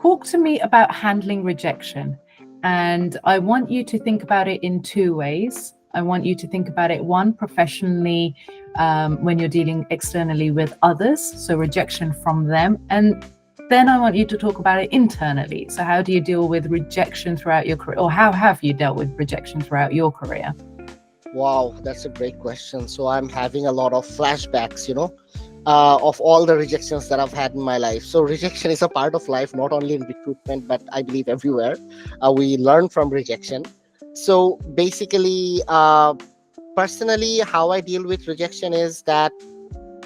talk to me about handling rejection. And I want you to think about it in two ways. I want you to think about it, one, professionally, when you're dealing externally with others, so rejection from them. And then I want you to talk about it internally. So how do you deal with rejection throughout your career, or how have you dealt with rejection throughout your career? Wow, that's a great question. So I'm having a lot of flashbacks, of all the rejections that I've had in my life. So rejection is a part of life, not only in recruitment, but I believe everywhere. We learn from rejection. So basically, personally, how I deal with rejection is that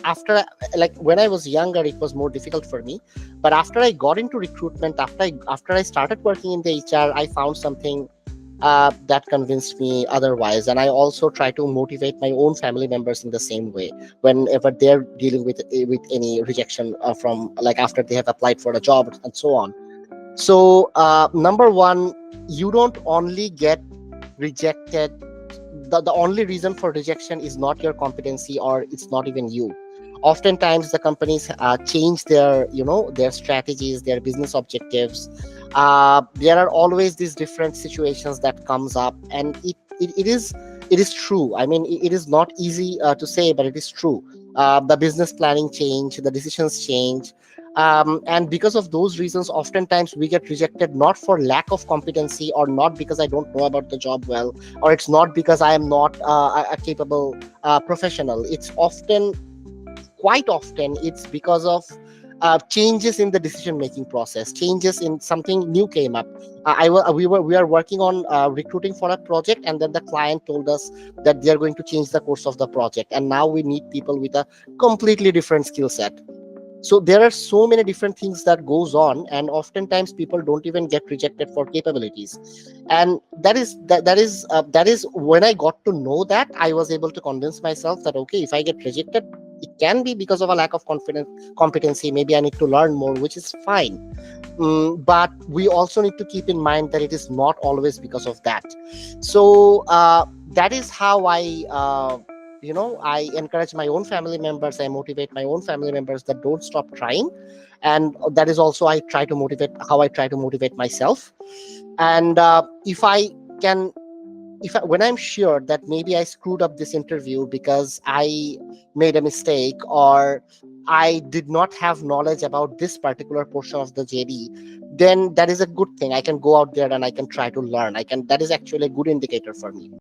after, like, when I was younger, it was more difficult for me. But after I got into recruitment, after I started working in the HR, I found something that convinced me otherwise. And I also try to motivate my own family members in the same way whenever they're dealing with any rejection from, like, after they have applied for a job and so on. So number one, you don't only get rejected. The only reason for rejection is not your competency, or it's not even you. Oftentimes the companies change their strategies, their business objectives. There are always these different situations that comes up, and it is true. I mean, it is not easy to say, but it is true. The business planning change, the decisions change, and because of those reasons, oftentimes we get rejected, not for lack of competency, or not because I don't know about the job well, or it's not because I am not a capable professional. It's quite often it's because of changes in the decision making process, changes in something new came up. We are working on recruiting for a project, and then the client told us that they are going to change the course of the project, and now we need people with a completely different skill set. So there are so many different things that goes on, and oftentimes people don't even get rejected for capabilities. And that is when I got to know that, I was able to convince myself that, okay, if I get rejected, it can be because of a lack of confidence competency. Maybe I need to learn more, which is fine. But we also need to keep in mind that it is not always because of that. So that is how I encourage my own family members. I motivate my own family members that don't stop trying. And that is also I try to motivate how I try to motivate myself. And if I can when I'm sure that maybe I screwed up this interview because I made a mistake, or I did not have knowledge about this particular portion of the JD, then that is a good thing. I can go out there and I can try to learn. That is actually a good indicator for me.